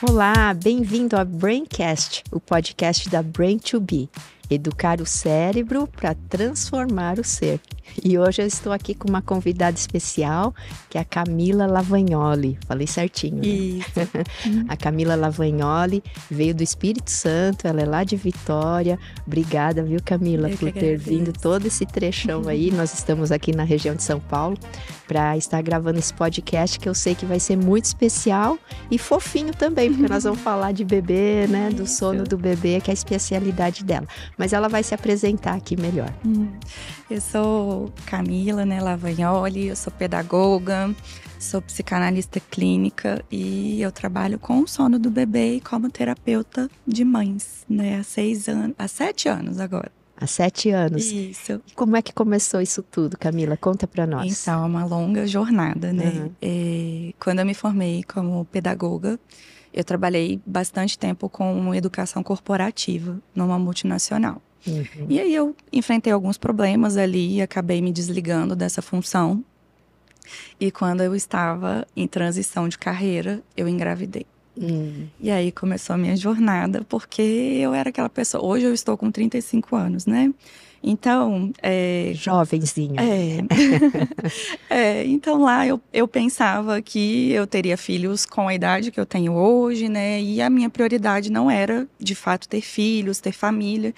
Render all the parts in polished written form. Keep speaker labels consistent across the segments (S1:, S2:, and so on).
S1: Olá, bem-vindo ao Braincast, o podcast da Brain2B. Educar o cérebro para transformar o ser. E hoje eu estou aqui com uma convidada especial, que é a Camila Lavagnoli. Falei certinho, né?
S2: Isso.
S1: A Camila Lavagnoli veio do Espírito Santo, ela é lá de Vitória. Obrigada, viu, Camila, por ter vindo todo esse trechão aí. Nós estamos aqui na região de São Paulo para estar gravando esse podcast, que eu sei que vai ser muito especial e fofinho também, porque nós vamos falar de bebê, né? Do sono do bebê, que é a especialidade dela. Mas ela vai se apresentar aqui melhor.
S2: Eu sou Camila, né, Lavagnoli, eu sou pedagoga, sou psicanalista clínica e eu trabalho com o sono do bebê e como terapeuta de mães, né, há 7 anos agora.
S1: Há 7 anos.
S2: Isso.
S1: Como é que começou isso tudo, Camila? Conta pra nós.
S2: Então, é uma longa jornada, né? Quando eu me formei como pedagoga, eu trabalhei bastante tempo com educação corporativa numa multinacional. E aí eu enfrentei alguns problemas ali e acabei me desligando dessa função. E quando eu estava em transição de carreira, eu engravidei. E aí começou a minha jornada, porque eu era aquela pessoa... Hoje eu estou com 35 anos, né? Então...
S1: Jovenzinha.
S2: Então lá eu pensava que eu teria filhos com a idade que eu tenho hoje, né? E a minha prioridade não era, de fato, ter filhos, ter família.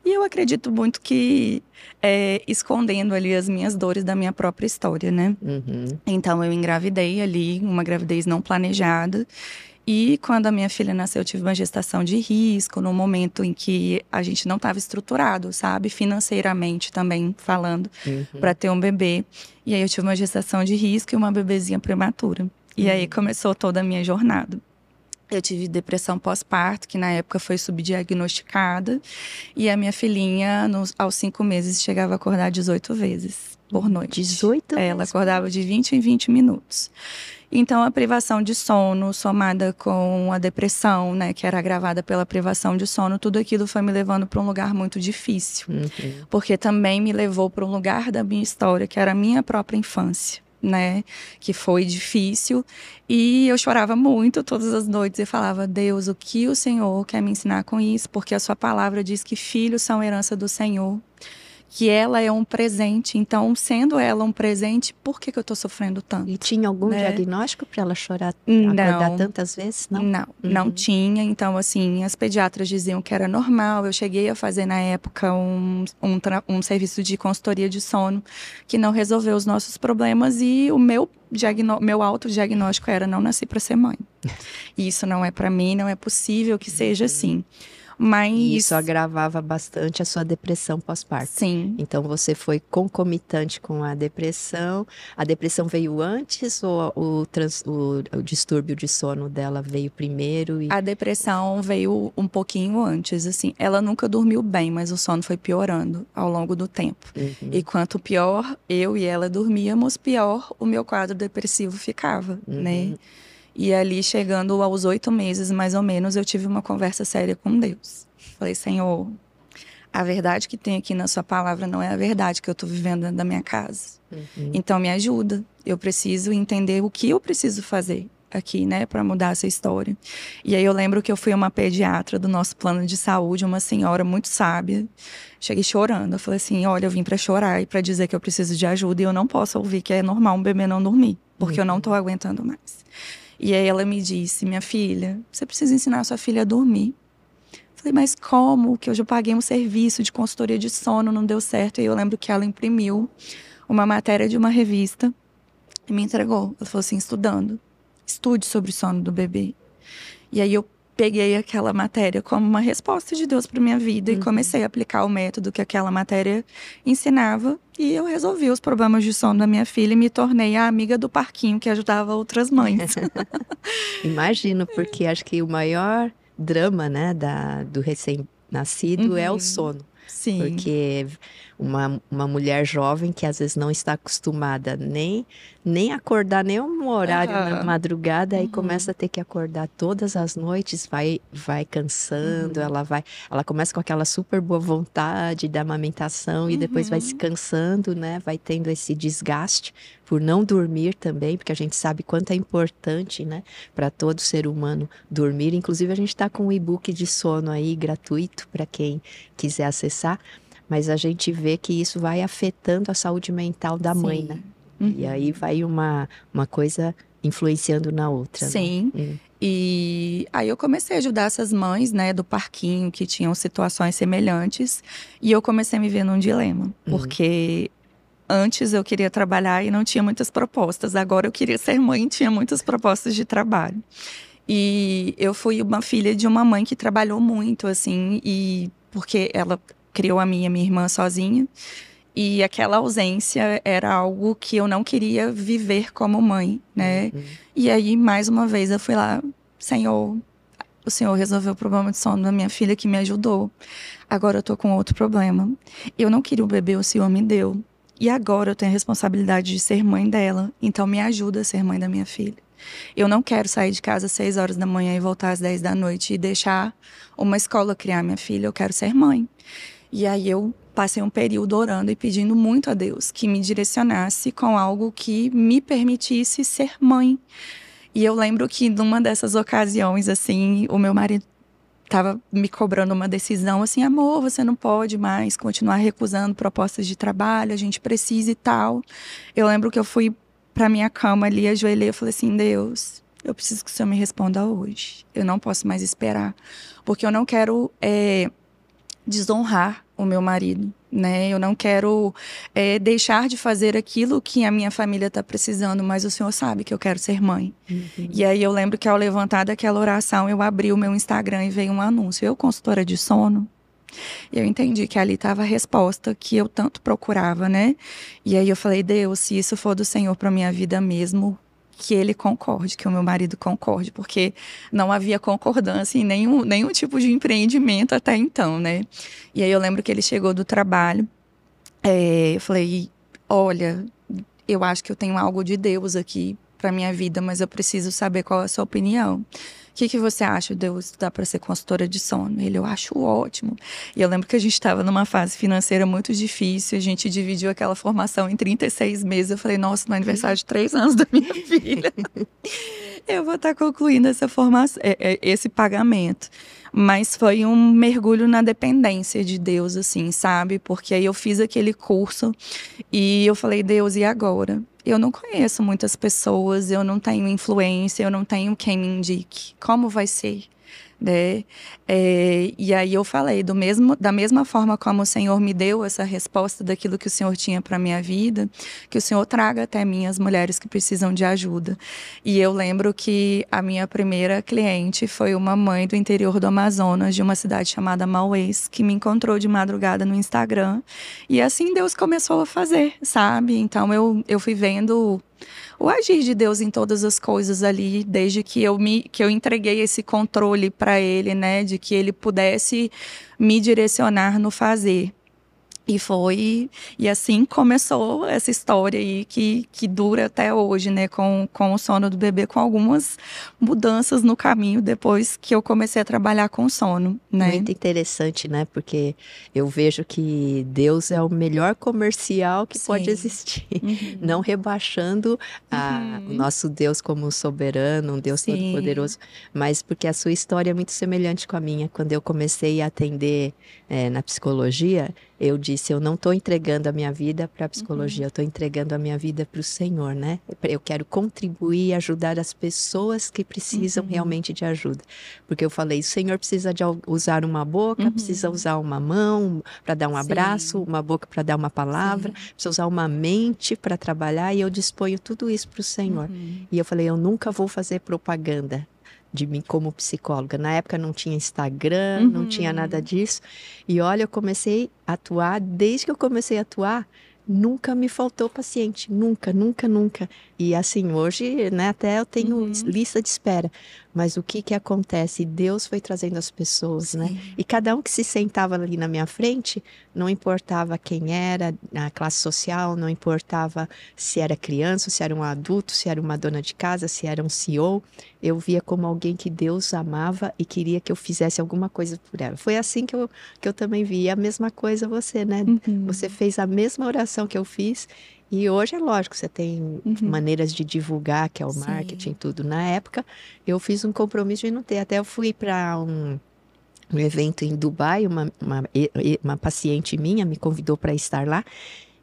S2: E eu acredito muito que escondendo ali as minhas dores da minha própria história, né? Então eu engravidei ali, uma gravidez não planejada. E quando a minha filha nasceu, eu tive uma gestação de risco, no momento em que a gente não estava estruturado, sabe? Financeiramente também falando, para ter um bebê. E aí eu tive uma gestação de risco e uma bebezinha prematura. E aí começou toda a minha jornada. Eu tive depressão pós-parto, que na época foi subdiagnosticada. E a minha filhinha, aos 5 meses, chegava a acordar 18 vezes por noite.
S1: 18 vezes?
S2: Ela acordava de 20 em 20 minutos. Então, a privação de sono, somada com a depressão, né, que era agravada pela privação de sono, tudo aquilo foi me levando para um lugar muito difícil. Porque também me levou para um lugar da minha história, que era a minha própria infância, né, que foi difícil. E eu chorava muito todas as noites e falava: Deus, o que o Senhor quer me ensinar com isso? Porque a sua palavra diz que filhos são herança do Senhor, que ela é um presente. Então, sendo ela um presente, por que eu tô sofrendo tanto?
S1: E tinha algum diagnóstico para ela chorar,
S2: Não.
S1: acordar tantas vezes?
S2: Não tinha. Então, assim, as pediatras diziam que era normal. Eu cheguei a fazer, na época, um serviço de consultoria de sono que não resolveu os nossos problemas. E o meu autodiagnóstico era: não nasci para ser mãe. Isso não é para mim, não é possível que seja assim. Mas...
S1: E isso agravava bastante a sua depressão pós-parto.
S2: Sim.
S1: Então você foi concomitante com a depressão. A depressão veio antes ou o distúrbio de sono dela veio primeiro?
S2: A depressão veio um pouquinho antes, assim. Ela nunca dormiu bem, mas o sono foi piorando ao longo do tempo. E quanto pior eu e ela dormíamos, pior o meu quadro depressivo ficava, né? E ali, chegando aos 8 meses, mais ou menos, eu tive uma conversa séria com Deus. Falei: Senhor, a verdade que tem aqui na sua palavra não é a verdade que eu tô vivendo dentro da minha casa. Então, me ajuda. Eu preciso entender o que eu preciso fazer aqui, né, para mudar essa história. E aí eu lembro que eu fui a uma pediatra do nosso plano de saúde, uma senhora muito sábia. Cheguei chorando. Eu falei assim: olha, eu vim para chorar e para dizer que eu preciso de ajuda e eu não posso ouvir que é normal um bebê não dormir, porque eu não tô aguentando mais. E aí ela me disse: minha filha, você precisa ensinar a sua filha a dormir. Falei: mas como? Que hoje eu paguei um serviço de consultoria de sono, não deu certo. E eu lembro que ela imprimiu uma matéria de uma revista e me entregou. Ela falou assim: estudando, estude sobre o sono do bebê. E aí eu peguei aquela matéria como uma resposta de Deus para minha vida e comecei a aplicar o método que aquela matéria ensinava. E eu resolvi os problemas de sono da minha filha e me tornei a amiga do parquinho que ajudava outras mães.
S1: Imagino, porque acho que o maior drama, né, do recém-nascido é o sono.
S2: Sim.
S1: Porque uma mulher jovem que às vezes não está acostumada nem acordar nenhum horário na madrugada, aí começa a ter que acordar todas as noites, vai cansando, ela começa com aquela super boa vontade da amamentação e depois vai se cansando, né? Vai tendo esse desgaste por não dormir também, porque a gente sabe quanto é importante, né, para todo ser humano dormir. Inclusive a gente está com um e-book de sono aí gratuito para quem quiser acessar, mas a gente vê que isso vai afetando a saúde mental da mãe, né? E aí vai uma coisa influenciando na outra.
S2: Sim.
S1: Né?
S2: E aí eu comecei a ajudar essas mães, né, do parquinho que tinham situações semelhantes, e eu comecei a me ver num dilema, porque antes eu queria trabalhar e não tinha muitas propostas, agora eu queria ser mãe e tinha muitas propostas de trabalho. E eu fui uma filha de uma mãe que trabalhou muito, assim, e porque ela criou a minha irmã sozinha. E aquela ausência era algo que eu não queria viver como mãe, né? E aí, mais uma vez, eu fui lá, Senhor, o Senhor resolveu o problema de sono da minha filha, que me ajudou. Agora eu tô com outro problema. Eu não queria o bebê, o Senhor me deu. E agora eu tenho a responsabilidade de ser mãe dela. Então me ajuda a ser mãe da minha filha. Eu não quero sair de casa às 6 horas da manhã e voltar às 10 da noite e deixar uma escola criar minha filha. Eu quero ser mãe. E aí eu passei um período orando e pedindo muito a Deus que me direcionasse com algo que me permitisse ser mãe. E eu lembro que numa dessas ocasiões, assim, o meu marido estava me cobrando uma decisão, assim, amor, você não pode mais continuar recusando propostas de trabalho, a gente precisa e tal. Eu lembro que eu fui pra minha cama ali, ajoelhei e falei assim, Deus, eu preciso que o Senhor me responda hoje. Eu não posso mais esperar, porque eu não quero desonrar o meu marido, né? Eu não quero deixar de fazer aquilo que a minha família está precisando, mas o Senhor sabe que eu quero ser mãe. E aí eu lembro que ao levantar daquela oração, eu abri o meu Instagram e veio um anúncio. Eu, consultora de sono, eu entendi que ali estava a resposta que eu tanto procurava, né? E aí eu falei, Deus, se isso for do Senhor para minha vida mesmo, que ele concorde, que o meu marido concorde, porque não havia concordância em nenhum tipo de empreendimento até então, né? E aí eu lembro que ele chegou do trabalho, eu falei, olha, eu acho que eu tenho algo de Deus aqui para minha vida, mas eu preciso saber qual é a sua opinião. O que você acha de eu estudar para ser consultora de sono? Ele, eu acho ótimo. E eu lembro que a gente estava numa fase financeira muito difícil, a gente dividiu aquela formação em 36 meses. Eu falei, nossa, no aniversário de 3 anos da minha filha, eu vou estar concluindo essa formação, esse pagamento. Mas foi um mergulho na dependência de Deus, assim, sabe? Porque aí eu fiz aquele curso e eu falei, Deus, e agora? Eu não conheço muitas pessoas, eu não tenho influência, eu não tenho quem me indique. Como vai ser? Né? E aí eu falei, da mesma forma como o Senhor me deu essa resposta daquilo que o Senhor tinha para minha vida, que o Senhor traga até mim as mulheres que precisam de ajuda. E eu lembro que a minha primeira cliente foi uma mãe do interior do Amazonas, de uma cidade chamada Maués, que me encontrou de madrugada no Instagram. E assim Deus começou a fazer, sabe? Então eu fui vendo o agir de Deus em todas as coisas ali, desde que eu entreguei esse controle para ele, né, de que ele pudesse me direcionar no fazer. E assim começou essa história aí que dura até hoje, né, com o sono do bebê, com algumas mudanças no caminho depois que eu comecei a trabalhar com sono, né.
S1: Muito interessante, né, porque eu vejo que Deus é o melhor comercial que pode existir, não rebaixando o nosso Deus como soberano, um Deus todo-poderoso, mas porque a sua história é muito semelhante com a minha. Quando eu comecei a atender na psicologia, eu disse, eu não estou entregando a minha vida para a psicologia, eu estou entregando a minha vida para o Senhor, né? Eu quero contribuir e ajudar as pessoas que precisam realmente de ajuda. Porque eu falei, o Senhor precisa de usar uma boca, precisa usar uma mão para dar um abraço, uma boca para dar uma palavra, precisa usar uma mente para trabalhar, e eu disponho tudo isso para o Senhor. E eu falei, eu nunca vou fazer propaganda de mim como psicóloga. Na época não tinha Instagram, não tinha nada disso. E olha, eu comecei a atuar, desde que eu comecei a atuar, nunca me faltou paciente, nunca, nunca, nunca. E assim, hoje, né, até eu tenho lista de espera. Mas o que acontece? Deus foi trazendo as pessoas, né? E cada um que se sentava ali na minha frente, não importava quem era, a classe social, não importava se era criança, se era um adulto, se era uma dona de casa, se era um CEO, eu via como alguém que Deus amava e queria que eu fizesse alguma coisa por ela. Foi assim que eu também vi. E a mesma coisa você, né? Você fez a mesma oração que eu fiz. E hoje é lógico, você tem maneiras de divulgar, que é o marketing, tudo. Na época, eu fiz um compromisso de não ter. Até eu fui para um evento em Dubai, uma paciente minha me convidou para estar lá.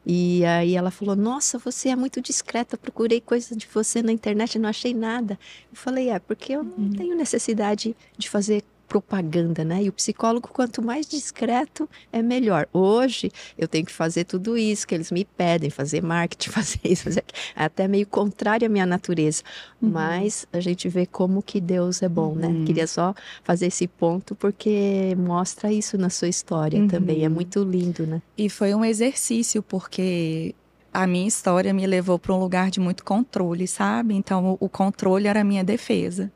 S1: E aí ela falou, nossa, você é muito discreta, eu procurei coisa de você na internet e não achei nada. Eu falei, porque eu não tenho necessidade de fazer propaganda, né? E o psicólogo, quanto mais discreto, é melhor. Hoje, eu tenho que fazer tudo isso que eles me pedem, fazer marketing, fazer isso, fazer aquilo. É até meio contrário à minha natureza. Mas a gente vê como que Deus é bom, né? Queria só fazer esse ponto, porque mostra isso na sua história também. É muito lindo, né?
S2: E foi um exercício, porque a minha história me levou para um lugar de muito controle, sabe? Então, o controle era a minha defesa.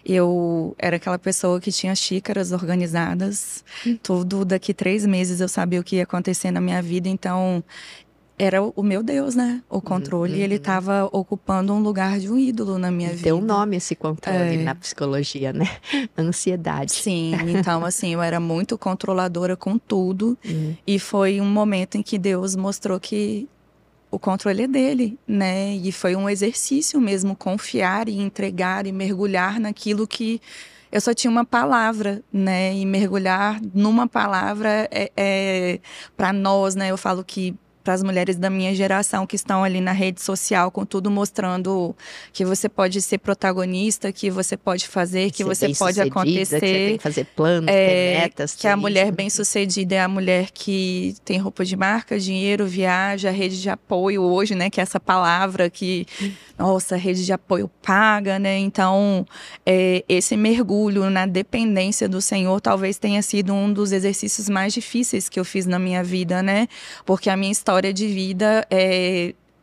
S2: Eu era aquela pessoa que tinha xícaras organizadas, tudo daqui 3 meses eu sabia o que ia acontecer na minha vida, então era o meu Deus, né? O controle, ele estava ocupando um lugar de um ídolo na minha vida.
S1: Tem um nome esse controle na psicologia, né? Ansiedade.
S2: Sim, então assim, eu era muito controladora com tudo, e foi um momento em que Deus mostrou que o controle é dele, né? E foi um exercício mesmo, confiar e entregar e mergulhar naquilo que eu só tinha uma palavra, né? E mergulhar numa palavra para nós, né? Eu falo que para as mulheres da minha geração que estão ali na rede social, com tudo mostrando que você pode ser protagonista, que você pode fazer, que você pode acontecer.
S1: Que você tem que fazer planos, ter metas.
S2: Que a mulher bem-sucedida é a mulher que tem roupa de marca, dinheiro, viaja, rede de apoio hoje, né? Que é essa palavra que, nossa, rede de apoio paga, né? Então, esse mergulho na dependência do Senhor talvez tenha sido um dos exercícios mais difíceis que eu fiz na minha vida, né? Porque a minha história de vida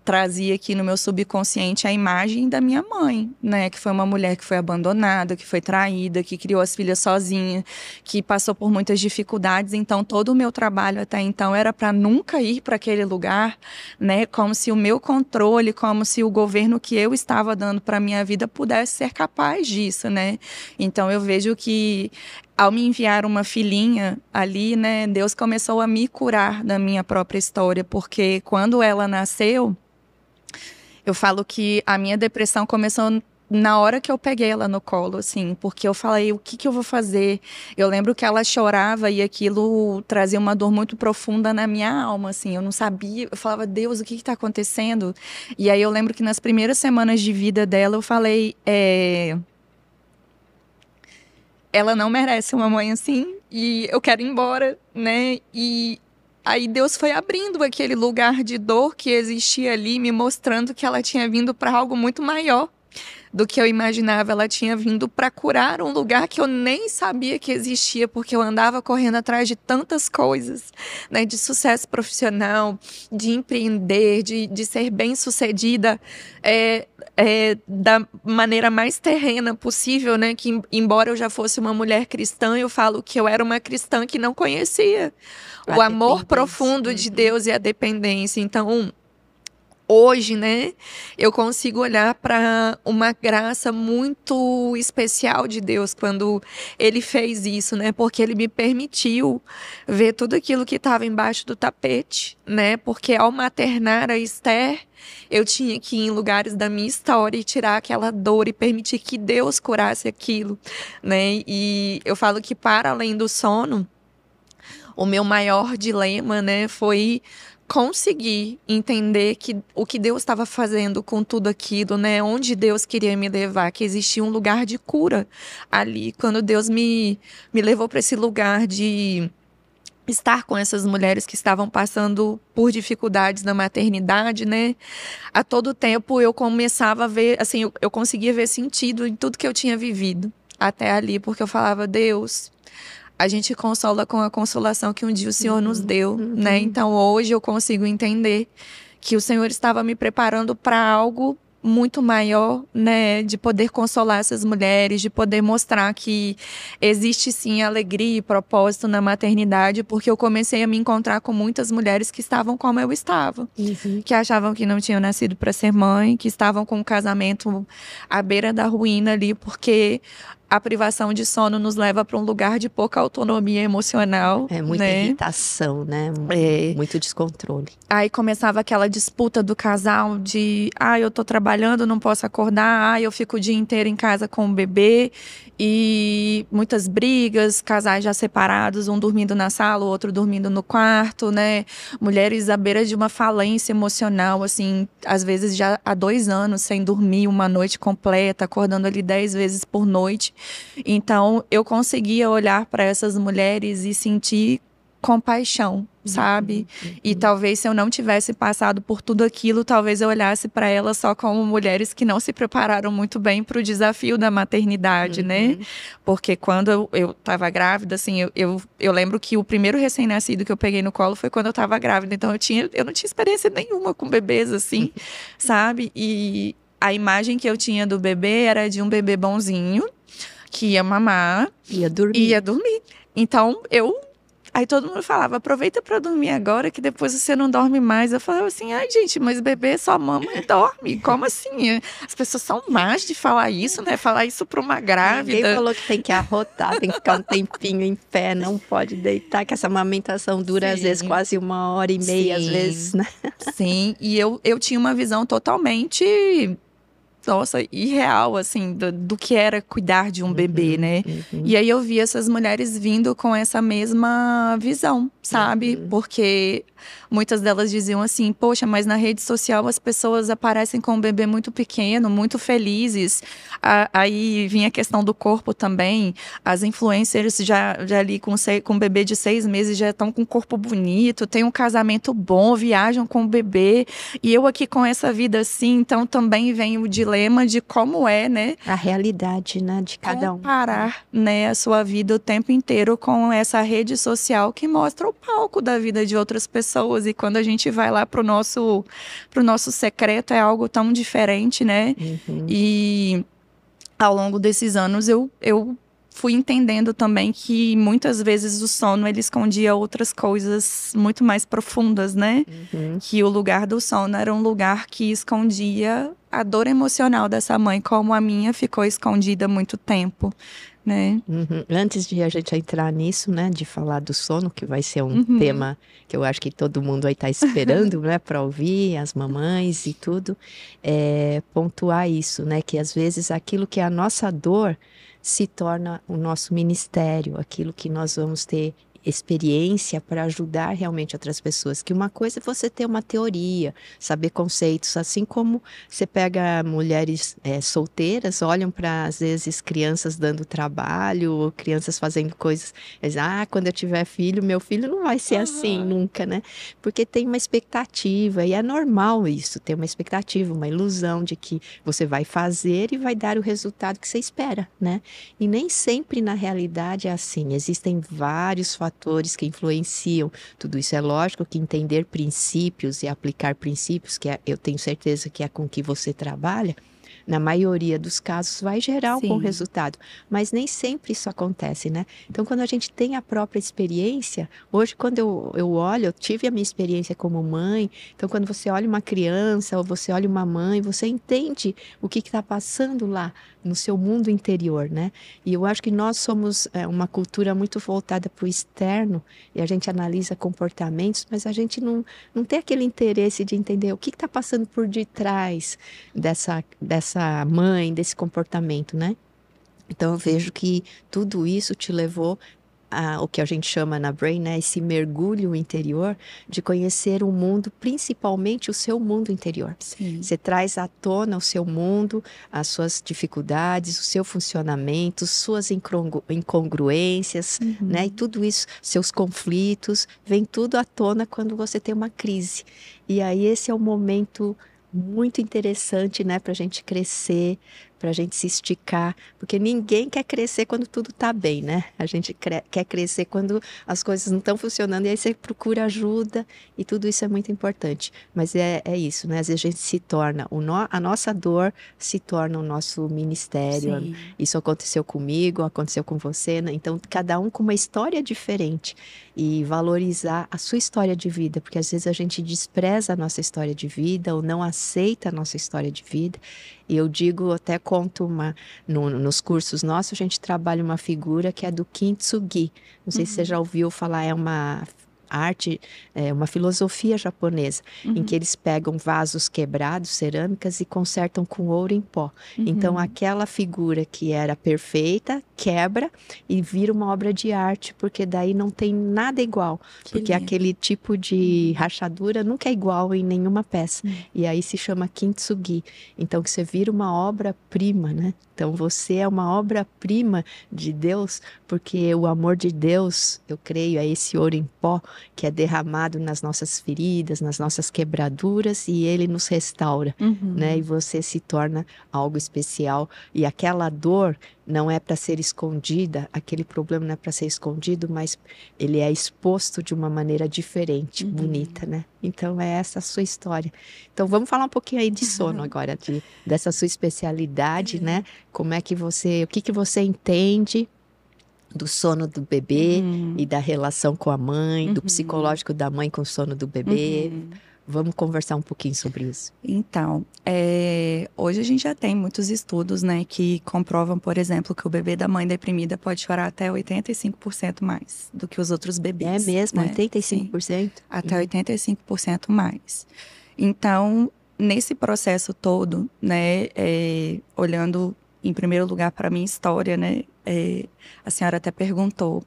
S2: trazia aqui no meu subconsciente a imagem da minha mãe, né? Que foi uma mulher que foi abandonada, que foi traída, que criou as filhas sozinha, que passou por muitas dificuldades. Então, todo o meu trabalho até então era para nunca ir para aquele lugar, né? Como se o meu controle, como se o governo que eu estava dando para minha vida pudesse ser capaz disso, né? Então, eu vejo que ao me enviar uma filhinha ali, né, Deus começou a me curar da minha própria história, porque quando ela nasceu, eu falo que a minha depressão começou na hora que eu peguei ela no colo, assim, porque eu falei, o que eu vou fazer? Eu lembro que ela chorava e aquilo trazia uma dor muito profunda na minha alma, assim, eu não sabia, eu falava, Deus, o que está acontecendo? E aí eu lembro que nas primeiras semanas de vida dela, eu falei, ela não merece uma mãe assim, e eu quero ir embora, né? E aí Deus foi abrindo aquele lugar de dor que existia ali, me mostrando que ela tinha vindo para algo muito maior do que eu imaginava. Ela tinha vindo para curar um lugar que eu nem sabia que existia, porque eu andava correndo atrás de tantas coisas, né? De sucesso profissional, de empreender, de ser bem-sucedida da maneira mais terrena possível, né? Que embora eu já fosse uma mulher cristã, eu falo que eu era uma cristã que não conhecia o amor profundo de Deus e a dependência. Então, hoje, né, eu consigo olhar para uma graça muito especial de Deus quando Ele fez isso, né? Porque Ele me permitiu ver tudo aquilo que estava embaixo do tapete, né? Porque ao maternar a Esther, eu tinha que ir em lugares da minha história e tirar aquela dor e permitir que Deus curasse aquilo, né? E eu falo que para além do sono, o meu maior dilema, né, foi conseguir entender que o que Deus estava fazendo com tudo aquilo, né? Onde Deus queria me levar, que existia um lugar de cura ali. Quando Deus me levou para esse lugar de estar com essas mulheres que estavam passando por dificuldades na maternidade, né? A todo tempo eu começava a ver, assim, eu conseguia ver sentido em tudo que eu tinha vivido até ali, porque eu falava, Deus, a gente consola com a consolação que um dia o Senhor nos deu, né? Então, hoje eu consigo entender que o Senhor estava me preparando para algo muito maior, né, de poder consolar essas mulheres, de poder mostrar que existe sim alegria e propósito na maternidade, porque eu comecei a me encontrar com muitas mulheres que estavam como eu estava, que achavam que não tinham nascido para ser mãe, que estavam com o casamento à beira da ruína ali, porque a privação de sono nos leva para um lugar de pouca autonomia emocional.
S1: É muita irritação, né? Muito descontrole.
S2: Aí começava aquela disputa do casal de eu tô trabalhando, não posso acordar, eu fico o dia inteiro em casa com o bebê. E muitas brigas, casais já separados, um dormindo na sala, o outro dormindo no quarto, né? Mulheres à beira de uma falência emocional, assim, às vezes já há 2 anos sem dormir uma noite completa, acordando ali 10 vezes por noite. Então, eu conseguia olhar para essas mulheres e sentir compaixão, sabe? E talvez se eu não tivesse passado por tudo aquilo, talvez eu olhasse para elas só como mulheres que não se prepararam muito bem para o desafio da maternidade, né? Porque quando eu estava grávida, assim, eu lembro que o primeiro recém-nascido que eu peguei no colo foi quando eu estava grávida. Então eu não tinha experiência nenhuma com bebês, assim, sabe? E a imagem que eu tinha do bebê era de um bebê bonzinho, que ia mamar.
S1: Ia dormir.
S2: Então, aí todo mundo falava, aproveita para dormir agora, que depois você não dorme mais. Eu falava assim, ai gente, mas bebê só mama e dorme. Como assim? As pessoas são más de falar isso, né? Falar isso para uma grávida.
S1: Ninguém falou que tem que arrotar, tem que ficar um tempinho em pé, não pode deitar, que essa amamentação dura às vezes quase 1h30, às vezes, né?
S2: Sim, e eu tinha uma visão totalmente... Nossa, irreal, assim, do que era cuidar de um bebê, né? E aí eu vi essas mulheres vindo com essa mesma visão, sabe? Porque muitas delas diziam assim, poxa, mas na rede social as pessoas aparecem com um bebê muito pequeno, muito felizes. Aí vinha a questão do corpo também. As influencers já ali com um bebê de 6 meses já estão com um corpo bonito, tem um casamento bom, viajam com o bebê. E eu aqui com essa vida assim, então também vem o dilema de como é, né?
S1: A realidade, né, de cada um.
S2: Comparar, né, a sua vida o tempo inteiro com essa rede social que mostra o palco da vida de outras pessoas. E quando a gente vai lá pro nosso secreto, é algo tão diferente, né? E ao longo desses anos eu fui entendendo também que muitas vezes o sono ele escondia outras coisas muito mais profundas, né? Que o lugar do sono era um lugar que escondia a dor emocional dessa mãe, como a minha ficou escondida há muito tempo, né?
S1: Antes de a gente entrar nisso, né, de falar do sono, que vai ser um tema que eu acho que todo mundo aí tá esperando, né, para ouvir, as mamães e tudo, pontuar isso, né, que às vezes aquilo que é a nossa dor se torna o nosso ministério, aquilo que nós vamos ter experiência para ajudar realmente outras pessoas. Que uma coisa é você ter uma teoria, saber conceitos, assim como você pega mulheres solteiras, olham para, às vezes, crianças dando trabalho, ou crianças fazendo coisas, dizem, quando eu tiver filho, meu filho não vai ser assim nunca, né? Porque tem uma expectativa, e é normal isso, ter uma expectativa, uma ilusão de que você vai fazer e vai dar o resultado que você espera, né? E nem sempre na realidade é assim, existem vários fatores que influenciam tudo isso. É lógico que entender princípios e aplicar princípios, que eu tenho certeza que é com que você trabalha, na maioria dos casos vai gerar um bom resultado, mas nem sempre isso acontece, né? Então, quando a gente tem a própria experiência, hoje quando eu olho, eu tive a minha experiência como mãe, então quando você olha uma criança ou você olha uma mãe, você entende o que está passando lá no seu mundo interior, né? E eu acho que nós somos uma cultura muito voltada para o externo, e a gente analisa comportamentos, mas a gente não tem aquele interesse de entender o que está passando por detrás dessa mãe, desse comportamento, né? Então eu vejo que tudo isso te levou o que a gente chama na Brain, né, esse mergulho interior de conhecer o mundo, principalmente o seu mundo interior. Você traz à tona o seu mundo, as suas dificuldades, o seu funcionamento, suas incongruências, né, e tudo isso, seus conflitos, vem tudo à tona quando você tem uma crise. E aí esse é o momento muito interessante, né, para a gente crescer, para a gente se esticar, porque ninguém quer crescer quando tudo está bem, né? A gente quer crescer quando as coisas não estão funcionando, e aí você procura ajuda, e tudo isso é muito importante. Mas é isso, né? Às vezes a gente se torna, a nossa dor se torna o nosso ministério.
S2: Sim.
S1: Isso aconteceu comigo, aconteceu com você, né? Então, cada um com uma história diferente, e valorizar a sua história de vida, porque às vezes a gente despreza a nossa história de vida, ou não aceita a nossa história de vida. E eu digo, até conto nos cursos nossos, a gente trabalha uma figura que é do Kintsugi. Não sei se você já ouviu falar, é uma arte, uma filosofia japonesa, em que eles pegam vasos quebrados, cerâmicas, e consertam com ouro em pó. Então, aquela figura que era perfeita, quebra e vira uma obra de arte, porque daí não tem nada igual. Porque aquele tipo de rachadura nunca é igual em nenhuma peça. E aí se chama Kintsugi. Então, que você vira uma obra-prima, né? Então, você é uma obra-prima de Deus, porque o amor de Deus, eu creio, é esse ouro em pó que é derramado nas nossas feridas, nas nossas quebraduras, e ele nos restaura, né? E você se torna algo especial. E aquela dor não é para ser escondida, aquele problema não é para ser escondido, mas ele é exposto de uma maneira diferente, bonita, né? Então, é essa a sua história. Então, vamos falar um pouquinho aí de sono agora, dessa sua especialidade, né? Como é que o que você entende do sono do bebê e da relação com a mãe, do psicológico da mãe com o sono do bebê. Vamos conversar um pouquinho sobre isso.
S2: Então, hoje a gente já tem muitos estudos, né, que comprovam, por exemplo, que o bebê da mãe deprimida pode chorar até 85% mais do que os outros bebês.
S1: É mesmo?
S2: Né?
S1: 85%?
S2: Sim, até 85% mais. Então, nesse processo todo, né, olhando em primeiro lugar para a minha história, né, a senhora até perguntou,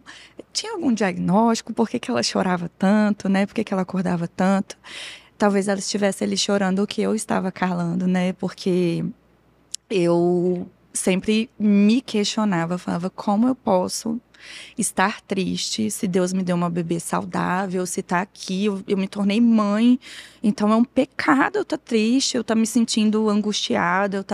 S2: tinha algum diagnóstico? Por que ela chorava tanto, né? Por que ela acordava tanto? Talvez ela estivesse ali chorando o que eu estava calando, né? Porque eu sempre me questionava, falava, como eu posso estar triste se Deus me deu uma bebê saudável, se tá aqui, eu me tornei mãe, então é um pecado eu estar triste, eu estar me sentindo angustiada,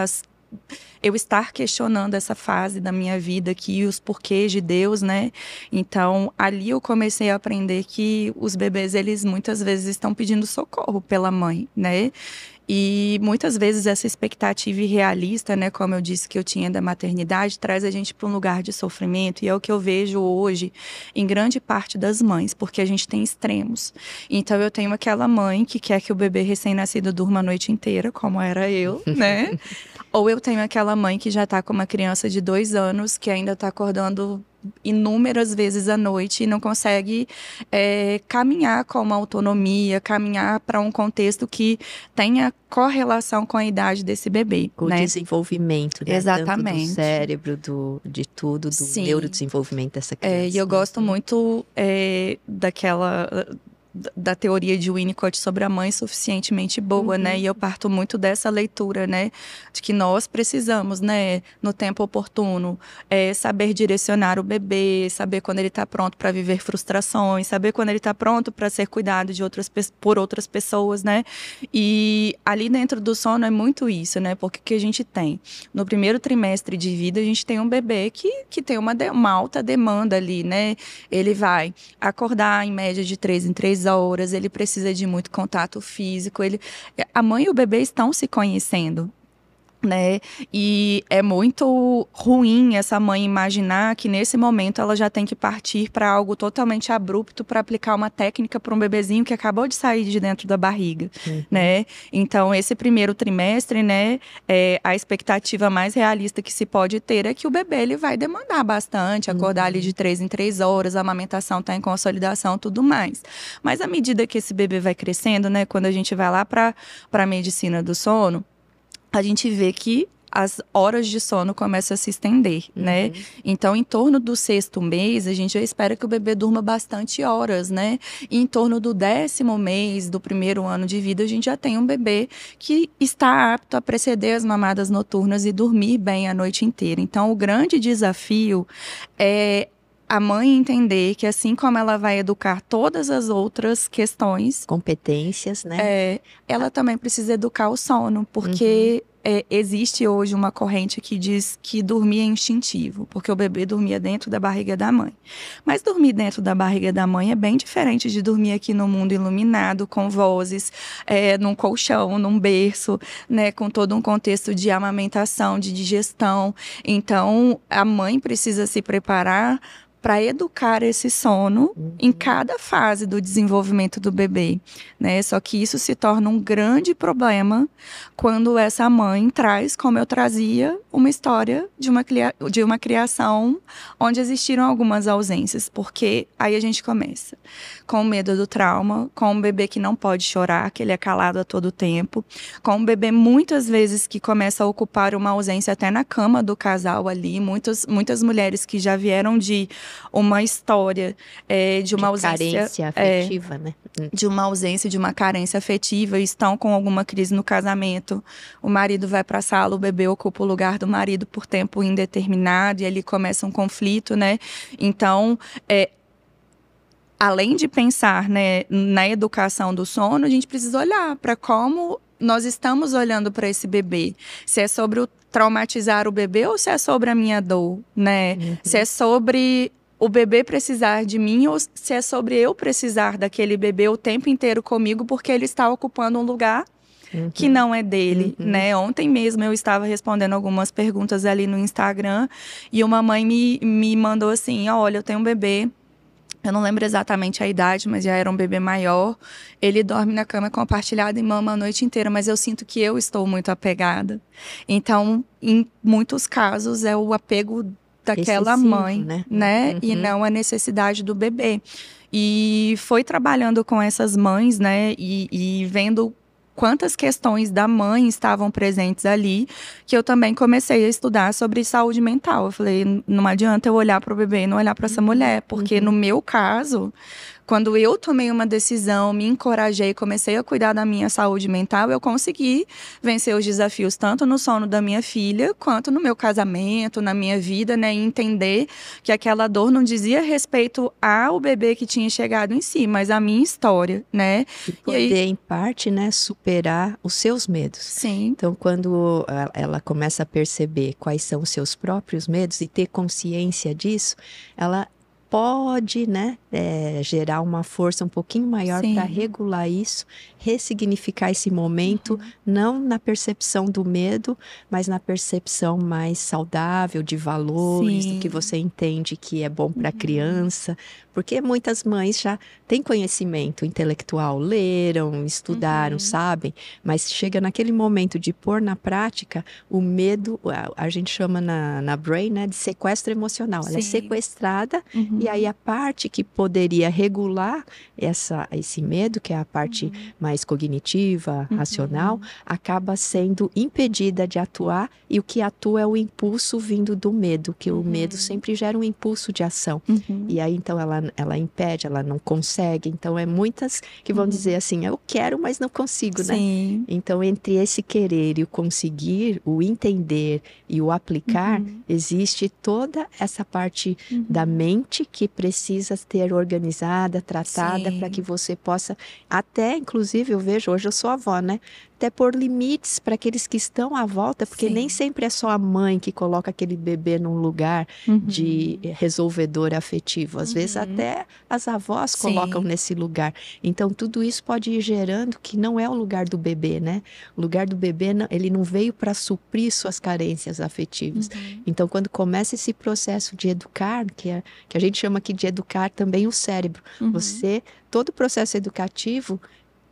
S2: eu estar questionando essa fase da minha vida aqui, os porquês de Deus, né? Então, ali eu comecei a aprender que os bebês, eles muitas vezes estão pedindo socorro pela mãe, né? E muitas vezes essa expectativa irrealista, né, como eu disse que eu tinha da maternidade, traz a gente para um lugar de sofrimento, e é o que eu vejo hoje em grande parte das mães, porque a gente tem extremos. Então eu tenho aquela mãe que quer que o bebê recém-nascido durma a noite inteira, como era eu, né? Ou eu tenho aquela mãe que já está com uma criança de 2 anos, que ainda está acordando inúmeras vezes à noite e não consegue caminhar com uma autonomia, caminhar para um contexto que tenha correlação com a idade desse bebê.
S1: Com
S2: né?
S1: o desenvolvimento, né?
S2: Exatamente.
S1: Tanto do cérebro, de tudo, do neurodesenvolvimento dessa criança.
S2: E eu gosto muito da teoria de Winnicott sobre a mãe suficientemente boa, né? E eu parto muito dessa leitura, né? De que nós precisamos, né? No tempo oportuno, saber direcionar o bebê, saber quando ele está pronto para viver frustrações, saber quando ele está pronto para ser cuidado por outras pessoas, né? E ali dentro do sono é muito isso, né? Porque o que a gente tem? No primeiro trimestre de vida, a gente tem um bebê que tem uma alta demanda ali, né? Ele vai acordar em média de 3 em 3 horas, ele precisa de muito contato físico, a mãe e o bebê estão se conhecendo, né? E é muito ruim essa mãe imaginar que nesse momento ela já tem que partir para algo totalmente abrupto para aplicar uma técnica para um bebezinho que acabou de sair de dentro da barriga, né? Então, esse primeiro trimestre, né, a expectativa mais realista que se pode ter é que o bebê ele vai demandar bastante, acordar ali de 3 em 3 horas, a amamentação está em consolidação, tudo mais. Mas à medida que esse bebê vai crescendo, né, quando a gente vai lá para a medicina do sono, a gente vê que as horas de sono começam a se estender, né? Então, em torno do 6º mês, a gente já espera que o bebê durma bastante horas, né? E em torno do 10º mês, do primeiro ano de vida, a gente já tem um bebê que está apto a preceder as mamadas noturnas e dormir bem a noite inteira. Então, o grande desafio é a mãe entender que assim como ela vai educar todas as outras questões...
S1: competências, né?
S2: Ela também precisa educar o sono, porque existe hoje uma corrente que diz que dormir é instintivo, porque o bebê dormia dentro da barriga da mãe. Mas dormir dentro da barriga da mãe é bem diferente de dormir aqui no mundo iluminado, com vozes, num colchão, num berço, né, com todo um contexto de amamentação, de digestão. Então, a mãe precisa se preparar para educar esse sono em cada fase do desenvolvimento do bebê, né? Só que isso se torna um grande problema quando essa mãe traz, como eu trazia, uma história de uma criação onde existiram algumas ausências, porque aí a gente começa com o medo do trauma, com um bebê que não pode chorar, que ele é calado a todo tempo, com um bebê muitas vezes que começa a ocupar uma ausência até na cama do casal ali, muitas mulheres que já vieram de uma história de uma ausência
S1: carência afetiva, né?
S2: De uma ausência, de uma carência afetiva, estão com alguma crise no casamento, o marido vai para a sala, o bebê ocupa o lugar do marido por tempo indeterminado e ali começa um conflito, né? Então, além de pensar, né, na educação do sono, a gente precisa olhar para como nós estamos olhando para esse bebê. Se é sobre o traumatizar o bebê ou se é sobre a minha dor, né? Se é sobre o bebê precisar de mim ou se é sobre eu precisar daquele bebê o tempo inteiro comigo porque ele está ocupando um lugar que não é dele, né? Ontem mesmo eu estava respondendo algumas perguntas ali no Instagram e uma mãe me mandou assim, olha, eu tenho um bebê, eu não lembro exatamente a idade, mas já era um bebê maior. Ele dorme na cama compartilhada e mama a noite inteira, mas eu sinto que eu estou muito apegada. Então, em muitos casos, é o apego daquela
S1: excessivo,
S2: mãe, né? E não a necessidade do bebê. E foi trabalhando com essas mães, né? E vendo quantas questões da mãe estavam presentes ali, que eu também comecei a estudar sobre saúde mental. Eu falei, não adianta eu olhar para o bebê e não olhar para essa mulher, porque no meu caso, quando eu tomei uma decisão, me encorajei, comecei a cuidar da minha saúde mental, eu consegui vencer os desafios tanto no sono da minha filha, quanto no meu casamento, na minha vida, né? E entender que aquela dor não dizia respeito ao bebê que tinha chegado em si, mas à minha história, né?
S1: E poder, em parte, né, superar os seus medos.
S2: Sim.
S1: Então, quando ela começa a perceber quais são os seus próprios medos e ter consciência disso, ela pode, né, gerar uma força um pouquinho maior para regular isso, ressignificar esse momento, não na percepção do medo, mas na percepção mais saudável de valores, do que você entende que é bom para a criança, porque muitas mães já têm conhecimento intelectual, leram, estudaram, sabem, mas chega naquele momento de pôr na prática, o medo, a gente chama na Brain, né, de sequestro emocional, ela é sequestrada, e aí a parte que poderia regular esse medo, que é a parte mais cognitiva, racional, acaba sendo impedida de atuar, e o que atua é o impulso vindo do medo, que o medo sempre gera um impulso de ação. E aí então ela impede, ela não consegue. Então é muitas que vão dizer assim, eu quero, mas não consigo, né? Então entre esse querer e o conseguir, o entender e o aplicar, existe toda essa parte da mente que precisa ser organizada, tratada, para que você possa, até inclusive eu vejo, hoje eu sou avó, né? Até pôr limites para aqueles que estão à volta, porque nem sempre é só a mãe que coloca aquele bebê num lugar de resolvedor afetivo. Às vezes até as avós colocam nesse lugar. Então tudo isso pode ir gerando que não é o lugar do bebê, né? O lugar do bebê, ele não veio para suprir suas carências afetivas. Então quando começa esse processo de educar, que a gente chama aqui de educar também o cérebro. Todo o processo educativo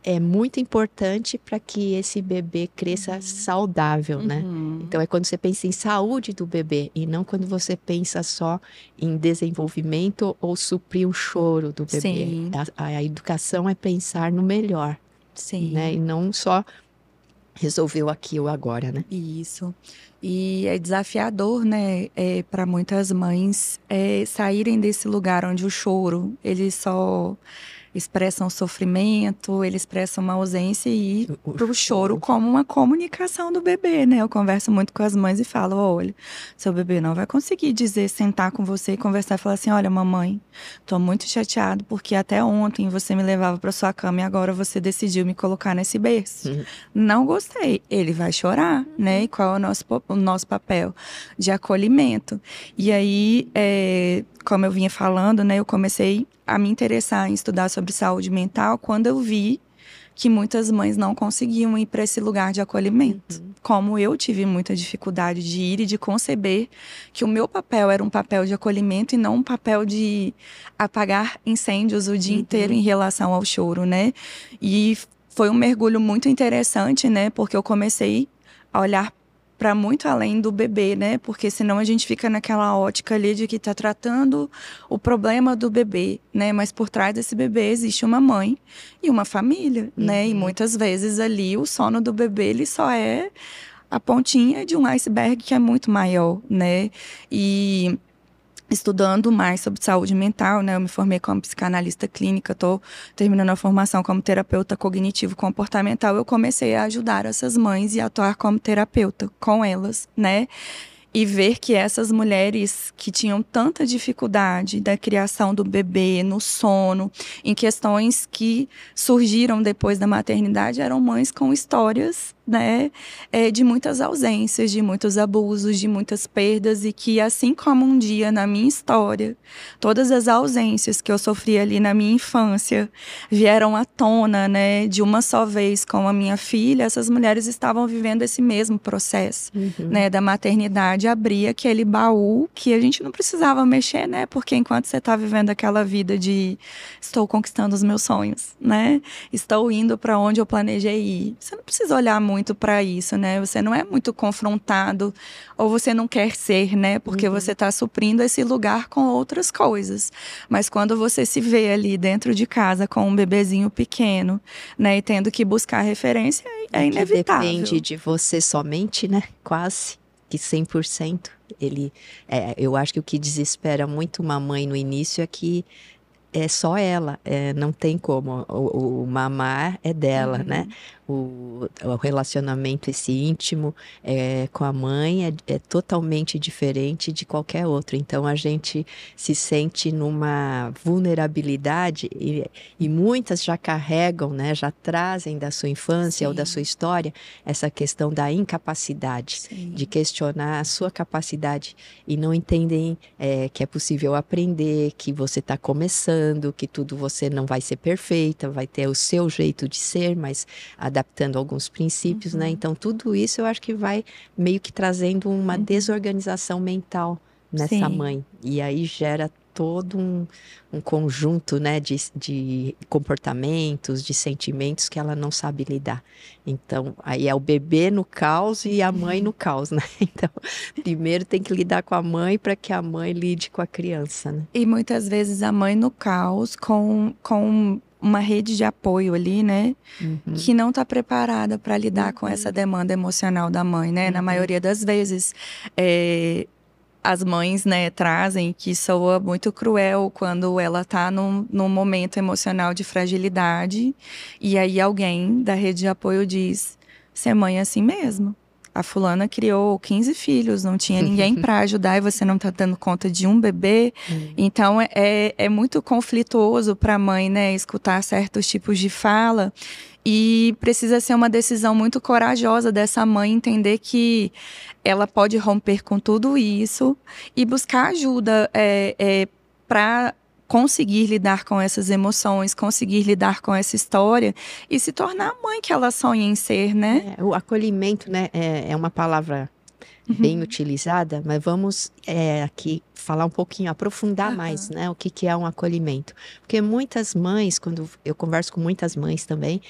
S1: é muito importante para que esse bebê cresça saudável, né? Então é quando você pensa em saúde do bebê e não quando você pensa só em desenvolvimento ou suprir o choro do bebê. A educação é pensar no melhor, né? E não só resolver o aqui ou agora, né?
S2: Isso. E é desafiador, né, para muitas mães saírem desse lugar onde o choro, ele só expressam sofrimento, ele expressa uma ausência e para o choro como uma comunicação do bebê, né? Eu converso muito com as mães e falo, olha, seu bebê não vai conseguir dizer, sentar com você e conversar e falar assim, olha, mamãe, tô muito chateado porque até ontem você me levava para sua cama e agora você decidiu me colocar nesse berço. Não gostei. Ele vai chorar, né? E qual é o nosso papel? De acolhimento. E aí, como eu vinha falando, né? Eu comecei a me interessar em estudar sobre saúde mental quando eu vi que muitas mães não conseguiam ir para esse lugar de acolhimento. Como eu tive muita dificuldade de ir e de conceber que o meu papel era um papel de acolhimento e não um papel de apagar incêndios o dia inteiro em relação ao choro, né? E foi um mergulho muito interessante, né? Porque eu comecei a olhar para muito além do bebê, né? Porque senão a gente fica naquela ótica ali de que está tratando o problema do bebê, né? Mas por trás desse bebê existe uma mãe e uma família, né? E muitas vezes ali o sono do bebê ele só é a pontinha de um iceberg que é muito maior, né? E estudando mais sobre saúde mental, né? Eu me formei como psicanalista clínica, estou terminando a formação como terapeuta cognitivo-comportamental. Eu comecei a ajudar essas mães e atuar como terapeuta com elas, né? E ver que essas mulheres que tinham tanta dificuldade da criação do bebê, no sono, em questões que surgiram depois da maternidade, eram mães com histórias, né, de muitas ausências, de muitos abusos, de muitas perdas, e que assim como um dia na minha história, todas as ausências que eu sofri ali na minha infância vieram à tona, né, de uma só vez com a minha filha, essas mulheres estavam vivendo esse mesmo processo, né, da maternidade, abrir aquele baú que a gente não precisava mexer, né, porque enquanto você está vivendo aquela vida de estou conquistando os meus sonhos, né, estou indo para onde eu planejei ir, você não precisa olhar muito para isso, né? Você não é muito confrontado ou você não quer ser, né? Porque você está suprindo esse lugar com outras coisas. Mas quando você se vê ali dentro de casa com um bebezinho pequeno, né? E tendo que buscar referência, é inevitável.
S1: Que depende de você somente, né? Quase que 100%. Eu acho que o que desespera muito uma mãe no início é que é só ela, não tem como, o mamar é dela, né? O relacionamento esse íntimo com a mãe é totalmente diferente de qualquer outro. Então a gente se sente numa vulnerabilidade e muitas já carregam, né? Já trazem da sua infância ou da sua história essa questão da incapacidade, de questionar a sua capacidade e não entendem que é possível aprender, que você está começando, que tudo você não vai ser perfeita, vai ter o seu jeito de ser, mas adaptando alguns princípios, né? Então tudo isso eu acho que vai meio que trazendo uma desorganização mental nessa mãe. E aí gera todo um conjunto, né, de comportamentos, de sentimentos que ela não sabe lidar. Então, aí é o bebê no caos e a mãe no caos, né? Então, primeiro tem que lidar com a mãe para que a mãe lide com a criança, né?
S2: E muitas vezes a mãe no caos com uma rede de apoio ali, né? Que não está preparada para lidar com essa demanda emocional da mãe, né? Na maioria das vezes, as mães, né, trazem que soa muito cruel quando ela está num momento emocional de fragilidade e aí alguém da rede de apoio diz, ser mãe é assim mesmo. A fulana criou 15 filhos, não tinha ninguém para ajudar e você não está dando conta de um bebê. Então, é muito conflituoso para a mãe, né, escutar certos tipos de fala. E precisa ser uma decisão muito corajosa dessa mãe entender que ela pode romper com tudo isso e buscar ajuda para conseguir lidar com essas emoções, conseguir lidar com essa história e se tornar a mãe que ela sonha em ser, né?
S1: O acolhimento, né, é uma palavra bem utilizada, mas vamos aqui falar um pouquinho, aprofundar mais, né, o que é um acolhimento. Porque muitas mães, quando eu converso com muitas mães também,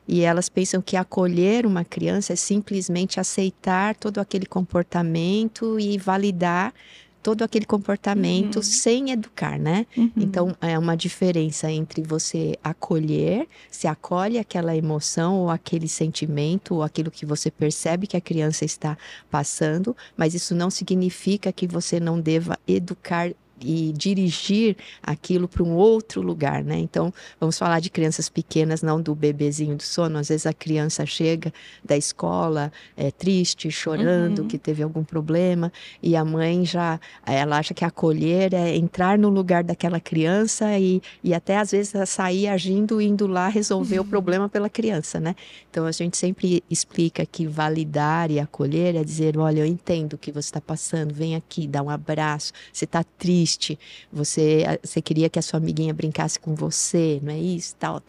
S1: e elas pensam que acolher uma criança é simplesmente aceitar todo aquele comportamento e validar todo aquele comportamento sem educar, né? Então, é uma diferença entre você acolher, se acolhe aquela emoção ou aquele sentimento ou aquilo que você percebe que a criança está passando, mas isso não significa que você não deva educar e dirigir aquilo para um outro lugar, né? Então, vamos falar de crianças pequenas, não do bebezinho do sono. Às vezes a criança chega da escola triste, chorando, que teve algum problema, e a mãe ela acha que acolher é entrar no lugar daquela criança e até às vezes sair agindo, indo lá resolver o problema pela criança, né? Então, a gente sempre explica que validar e acolher é dizer, olha, eu entendo o que você está passando, vem aqui, dá um abraço, você está triste, você queria que a sua amiguinha brincasse com você, não é isso, tal.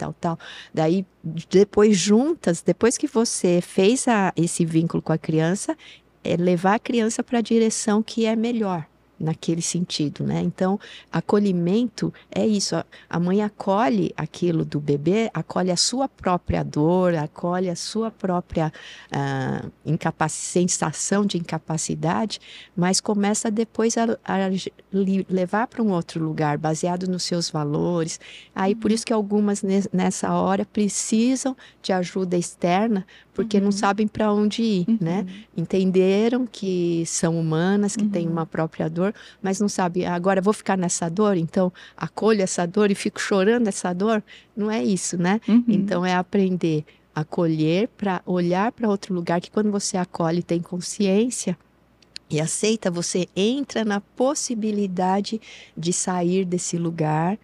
S1: Daí, depois juntas, depois que você fez esse vínculo com a criança, levar a criança para a direção que é melhor naquele sentido, né? Então, acolhimento é isso. A mãe acolhe aquilo do bebê, acolhe a sua própria dor, acolhe a sua própria sensação de incapacidade, mas começa depois a levar para um outro lugar, baseado nos seus valores. Aí, por isso que algumas nessa hora precisam de ajuda externa, porque não sabem para onde ir, né? Entenderam que são humanas, que têm uma própria dor, mas não sabem, agora vou ficar nessa dor, então acolho essa dor e fico chorando essa dor. Não é isso, né? Então é aprender a acolher para olhar para outro lugar, que quando você acolhe, tem consciência e aceita, você entra na possibilidade de sair desse lugar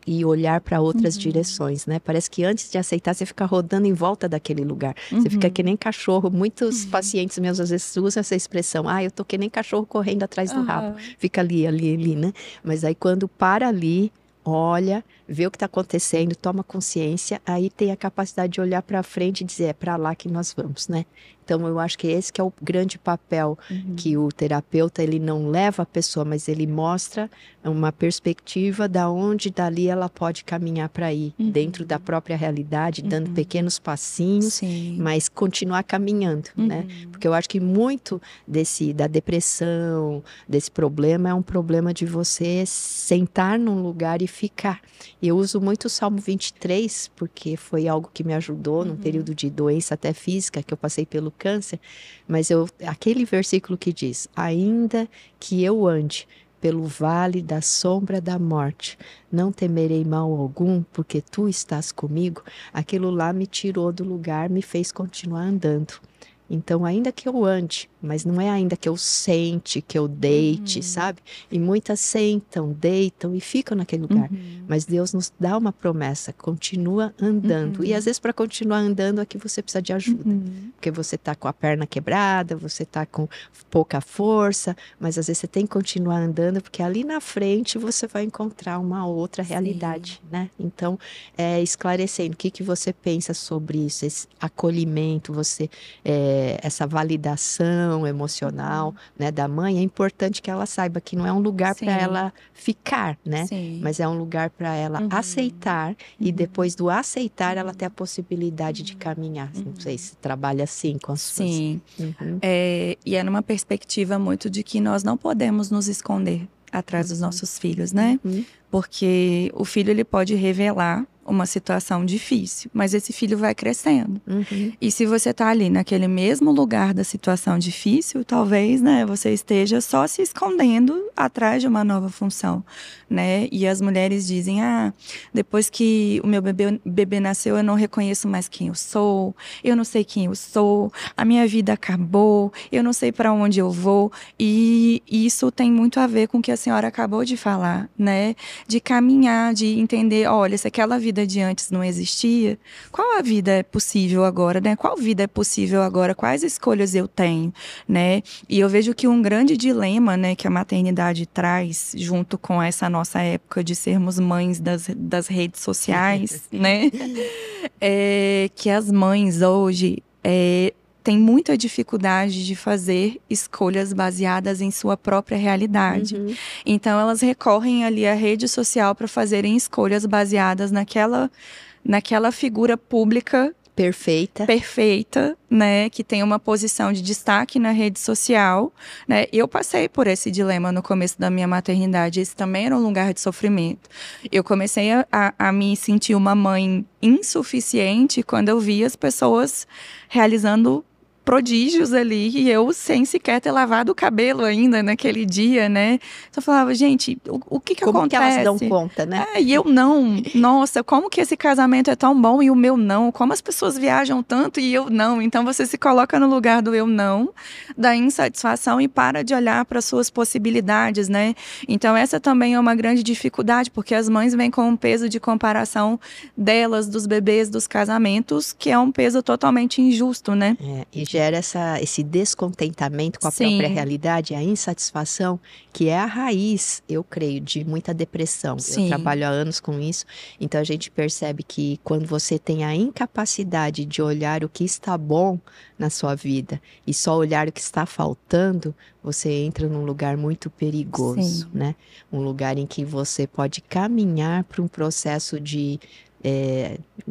S1: e olhar para outras direções, né? Parece que antes de aceitar, você fica rodando em volta daquele lugar. Você fica que nem cachorro. Muitos pacientes meus, às vezes, usam essa expressão. Eu tô que nem cachorro correndo atrás do rabo. Fica ali, né? Mas aí, quando para ali, olha, vê o que está acontecendo, toma consciência, aí tem a capacidade de olhar para frente e dizer, é para lá que nós vamos, né? Então, eu acho que esse que é o grande papel que o terapeuta, ele não leva a pessoa, mas ele mostra uma perspectiva da onde dali ela pode caminhar para ir, dentro da própria realidade, dando pequenos passinhos, mas continuar caminhando, né? Porque eu acho que muito da depressão, desse problema, é um problema de você sentar num lugar e ficar. Eu uso muito o Salmo 23, porque foi algo que me ajudou num período de doença até física, que eu passei pelo câncer, mas aquele versículo que diz, ainda que eu ande pelo vale da sombra da morte, não temerei mal algum, porque tu estás comigo, aquilo lá me tirou do lugar, me fez continuar andando. Então, ainda que eu ande, mas não é ainda que eu sente, que eu deite, sabe? E muitas sentam, deitam e ficam naquele lugar. Mas Deus nos dá uma promessa, continua andando. E às vezes para continuar andando é que você precisa de ajuda. Porque você está com a perna quebrada, você está com pouca força, mas às vezes você tem que continuar andando, porque ali na frente você vai encontrar uma outra realidade, né? Então, esclarecendo, o que você pensa sobre isso? Esse acolhimento, essa validação emocional, né, da mãe, é importante que ela saiba que não é um lugar para ela ficar, né? Mas é um lugar para ela aceitar e depois do aceitar ela ter a possibilidade de caminhar. Não sei se trabalha assim com as suas...
S2: Sim. E é numa perspectiva muito de que nós não podemos nos esconder atrás dos nossos filhos, né? Porque o filho, ele pode revelar uma situação difícil, mas esse filho vai crescendo. E se você tá ali naquele mesmo lugar da situação difícil, talvez, né, você esteja só se escondendo atrás de uma nova função, né? E as mulheres dizem, depois que o meu bebê nasceu, eu não reconheço mais quem eu não sei quem eu sou, a minha vida acabou, eu não sei para onde eu vou. E isso tem muito a ver com o que a senhora acabou de falar, né? De caminhar, de entender, olha, se aquela vida de antes não existia, qual a vida é possível agora, né? Qual vida é possível agora? Quais escolhas eu tenho, né? E eu vejo que um grande dilema, né, que a maternidade traz, junto com essa nossa época de sermos mães das redes sociais, né? É que as mães hoje tem muita dificuldade de fazer escolhas baseadas em sua própria realidade. Então, elas recorrem ali à rede social para fazerem escolhas baseadas naquela figura pública perfeita, né, que tem uma posição de destaque na rede social, né? Eu passei por esse dilema no começo da minha maternidade, esse também era um lugar de sofrimento. Eu comecei a me sentir uma mãe insuficiente quando eu via as pessoas realizando prodígios ali, e eu sem sequer ter lavado o cabelo ainda naquele dia, né? Então eu falava, gente, o que
S1: Como
S2: acontece?
S1: que elas dão conta, né?
S2: E eu não. Nossa, como que esse casamento é tão bom e o meu não? Como as pessoas viajam tanto e eu não? Então você se coloca no lugar do eu não, da insatisfação e para de olhar para suas possibilidades, né? Então essa também é uma grande dificuldade, porque as mães vêm com um peso de comparação delas, dos bebês, dos casamentos, que é um peso totalmente injusto, né?
S1: E gera esse descontentamento com a
S2: Sim.
S1: própria realidade, a insatisfação, que é a raiz, eu creio, de muita depressão.
S2: Sim.
S1: Eu trabalho há anos com isso, então a gente percebe que quando você tem a incapacidade de olhar o que está bom na sua vida e só olhar o que está faltando, você entra num lugar muito perigoso,
S2: Sim.
S1: né? Um lugar em que você pode caminhar para um processo de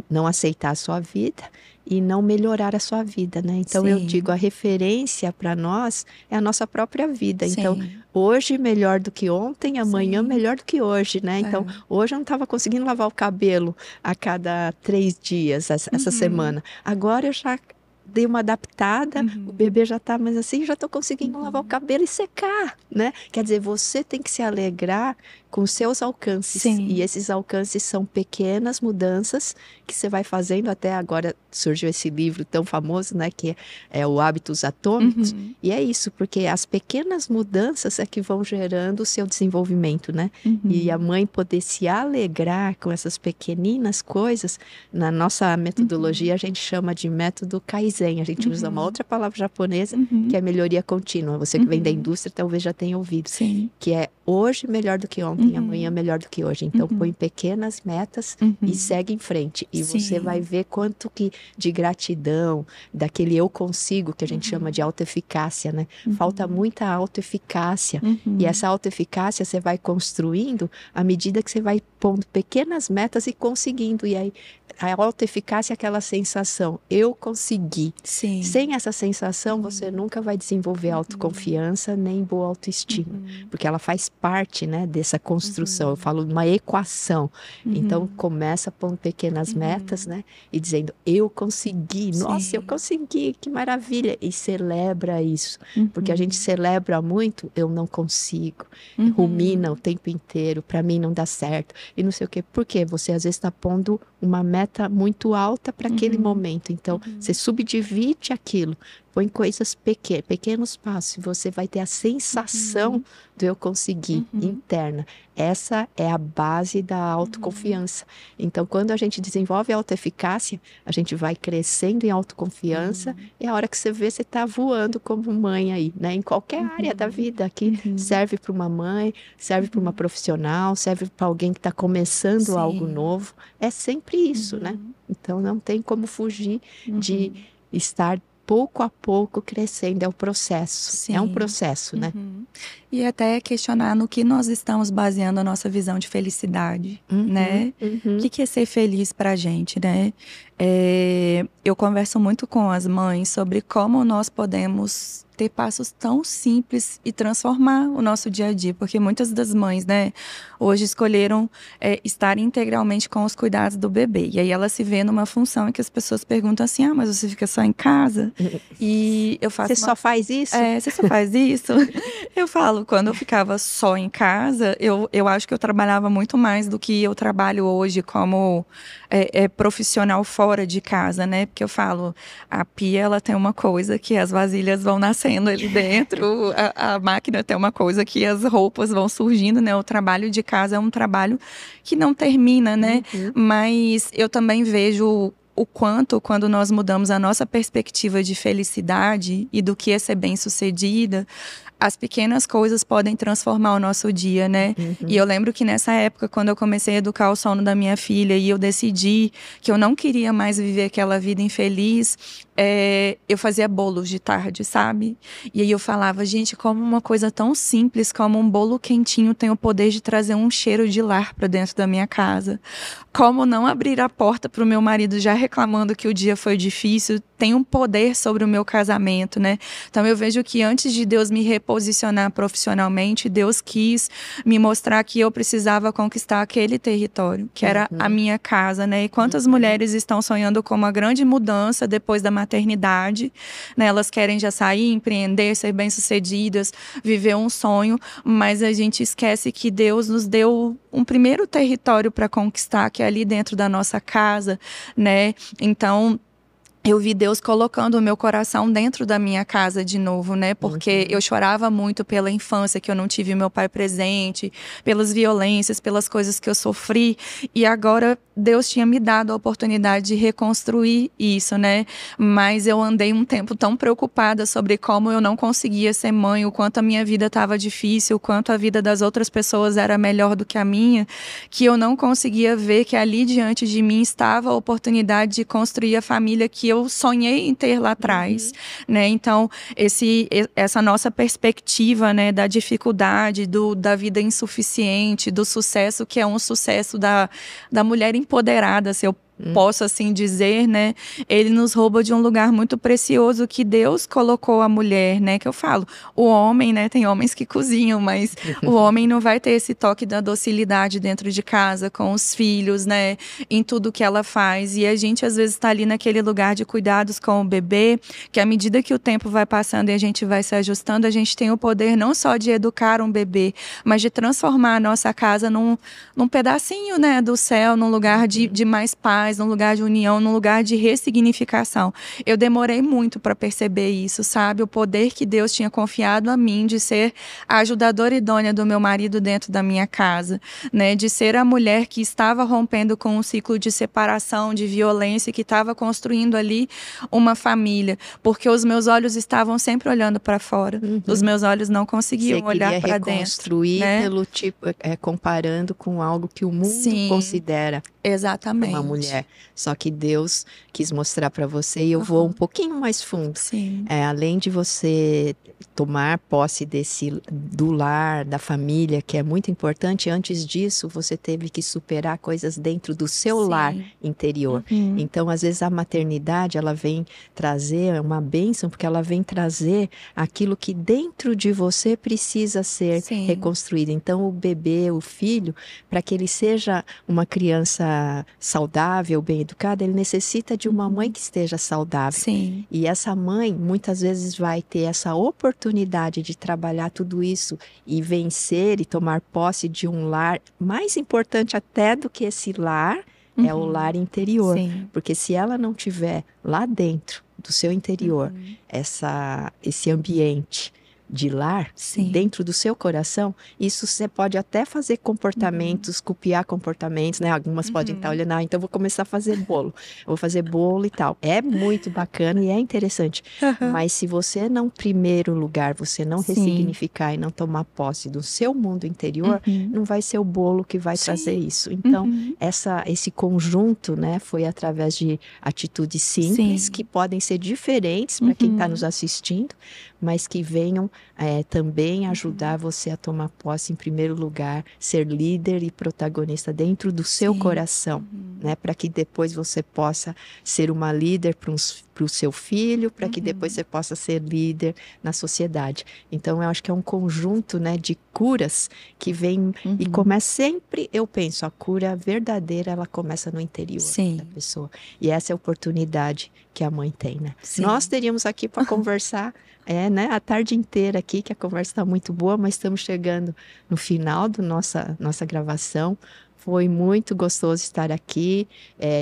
S1: não aceitar a sua vida e não melhorar a sua vida, né? Então eu
S2: Sim.
S1: digo, a referência para nós é a nossa própria vida.
S2: Sim.
S1: Então, hoje melhor do que ontem, amanhã
S2: Sim.
S1: melhor do que hoje, né? Então, hoje eu não estava conseguindo lavar o cabelo a cada 3 dias, essa semana. Agora eu já dei uma adaptada, o bebê já tá, mas assim, já tô conseguindo lavar o cabelo e secar, né? Quer dizer, você tem que se alegrar com os seus alcances.
S2: Sim.
S1: E esses alcances são pequenas mudanças que você vai fazendo. Até agora surgiu esse livro tão famoso, né? Que é o Hábitos Atômicos. E é isso, porque as pequenas mudanças é que vão gerando o seu desenvolvimento, né? E a mãe poder se alegrar com essas pequeninas coisas, na nossa metodologia a gente chama de método Kaizen. A gente usa uma outra palavra japonesa, que é melhoria contínua. Você que vem da indústria talvez já tenha ouvido.
S2: Sim.
S1: Que é hoje melhor do que ontem, amanhã melhor do que hoje. Então põe pequenas metas e segue em frente. E você vai ver quanto que de gratidão, daquele eu consigo, que a gente chama de autoeficácia, né? Falta muita autoeficácia. E essa autoeficácia você vai construindo à medida que você vai pondo pequenas metas e conseguindo. E aí a autoeficácia é aquela sensação, eu consegui.
S2: Sim.
S1: Sem essa sensação, você nunca vai desenvolver autoconfiança nem boa autoestima. Porque ela faz parte, né, dessa construção. Eu falo de uma equação. Então, começa pondo pequenas metas, né? E dizendo, eu consegui. Nossa, eu consegui, que maravilha. E celebra isso. Porque a gente celebra muito, eu não consigo. Rumina o tempo inteiro, para mim não dá certo. E não sei o quê. Por quê? Você às vezes está pondo uma meta muito alta para aquele momento. Então, você subdivide aquilo. Põe coisas pequenos passos. Você vai ter a sensação do eu conseguir interna. Essa é a base da autoconfiança. Então, quando a gente desenvolve a autoeficácia, a gente vai crescendo em autoconfiança. E a hora que você vê, você está voando como mãe aí, né? Em qualquer área da vida. Aqui serve para uma mãe, serve para uma profissional, serve para alguém que está começando algo novo. É sempre isso, né? Então, não tem como fugir de estar pouco a pouco crescendo, é o processo. Sim. É um processo, né?
S2: E até questionar no que nós estamos baseando a nossa visão de felicidade, né? O que é ser feliz pra gente, né? Eu converso muito com as mães sobre como nós podemos ter passos tão simples e transformar o nosso dia a dia, porque muitas das mães, né, hoje escolheram estar integralmente com os cuidados do bebê, e aí ela se vê numa função em que as pessoas perguntam assim, mas você fica só em casa? E eu faço
S1: só faz isso?
S2: Você só faz isso? Eu falo, quando eu ficava só em casa, eu acho que eu trabalhava muito mais do que eu trabalho hoje como profissional fora de casa, né? Porque eu falo, a pia, ela tem uma coisa que as vasilhas vão nascendo ali dentro, a máquina tem uma coisa que as roupas vão surgindo, né? O trabalho de casa é um trabalho que não termina, né? Mas eu também vejo o quanto, quando nós mudamos a nossa perspectiva de felicidade e do que é ser bem-sucedida, as pequenas coisas podem transformar o nosso dia, né? E eu lembro que nessa época, quando eu comecei a educar o sono da minha filha e eu decidi que eu não queria mais viver aquela vida infeliz, eu fazia bolos de tarde, sabe? E aí eu falava, gente, como uma coisa tão simples como um bolo quentinho tem o poder de trazer um cheiro de lar para dentro da minha casa. Como não abrir a porta para o meu marido já reclamando que o dia foi difícil, tem um poder sobre o meu casamento, né? Então eu vejo que antes de Deus me repor posicionar profissionalmente, Deus quis me mostrar que eu precisava conquistar aquele território, que era a minha casa, né? E quantas mulheres estão sonhando com uma grande mudança depois da maternidade, né? Elas querem já sair, empreender, ser bem-sucedidas, viver um sonho, mas a gente esquece que Deus nos deu um primeiro território para conquistar, que é ali dentro da nossa casa, né? Então, eu vi Deus colocando o meu coração dentro da minha casa de novo, né? Porque eu chorava muito pela infância, que eu não tive meu pai presente, pelas violências, pelas coisas que eu sofri. E agora Deus tinha me dado a oportunidade de reconstruir isso, né? Mas eu andei um tempo tão preocupada sobre como eu não conseguia ser mãe, o quanto a minha vida estava difícil, o quanto a vida das outras pessoas era melhor do que a minha, que eu não conseguia ver que ali diante de mim estava a oportunidade de construir a família que eu sonhei em ter lá atrás, né? Então, essa nossa perspectiva, né, da dificuldade, da vida insuficiente, do sucesso, que é um sucesso da mulher empoderada, se eu posso assim dizer, né? Ele nos rouba de um lugar muito precioso que Deus colocou a mulher, né? Que eu falo, o homem, né? Tem homens que cozinham, mas o homem não vai ter esse toque da docilidade dentro de casa, com os filhos, né? Em tudo que ela faz. E a gente, às vezes, está ali naquele lugar de cuidados com o bebê, que à medida que o tempo vai passando e a gente vai se ajustando, a gente tem o poder não só de educar um bebê, mas de transformar a nossa casa num pedacinho, né? Do céu, num lugar de mais paz, num lugar de união, num lugar de ressignificação. Eu demorei muito para perceber isso, sabe? O poder que Deus tinha confiado a mim de ser a ajudadora idônea do meu marido dentro da minha casa, né? De ser a mulher que estava rompendo com um ciclo de separação, de violência, que estava construindo ali uma família, porque os meus olhos estavam sempre olhando para fora. Os meus olhos não conseguiam olhar para dentro.
S1: Reconstruir, né? Pelo tipo, comparando com algo que o mundo considera.
S2: Exatamente.
S1: Uma mulher. Só que Deus quis mostrar para você, e eu vou um pouquinho mais fundo.
S2: Sim.
S1: Além de você tomar posse do lar, da família, que é muito importante, antes disso você teve que superar coisas dentro do seu lar interior. Então, às vezes a maternidade, ela vem trazer uma bênção, porque ela vem trazer aquilo que dentro de você precisa ser reconstruído. Então, o bebê, o filho, para que ele seja uma criança saudável, bem educada, ele necessita de uma mãe que esteja saudável.
S2: Sim.
S1: E essa mãe, muitas vezes, vai ter essa oportunidade de trabalhar tudo isso e vencer e tomar posse de um lar, mais importante até do que esse lar, é o lar interior.
S2: Sim.
S1: Porque se ela não tiver lá dentro do seu interior, esse ambiente de lar, dentro do seu coração, isso você pode até fazer comportamentos, copiar comportamentos, né? Algumas podem estar olhando, então vou começar a fazer bolo. Vou fazer bolo e tal. É muito bacana e é interessante. Mas se você não, primeiro lugar, você não ressignificar e não tomar posse do seu mundo interior, não vai ser o bolo que vai trazer isso. Então, esse conjunto, né, foi através de atitudes simples, que podem ser diferentes para quem está nos assistindo, mas que venham também ajudar você a tomar posse, em primeiro lugar, ser líder e protagonista dentro do seu coração, né? Para que depois você possa ser uma líder para o seu filho, para que depois você possa ser líder na sociedade. Então, eu acho que é um conjunto, né, de curas que vem e começa sempre, eu penso, a cura verdadeira, ela começa no interior da pessoa. E essa é a oportunidade que a mãe tem, né? Nós teríamos aqui para conversar né, a tarde inteira aqui, que a conversa está muito boa, mas estamos chegando no final da nossa gravação. Foi muito gostoso estar aqui.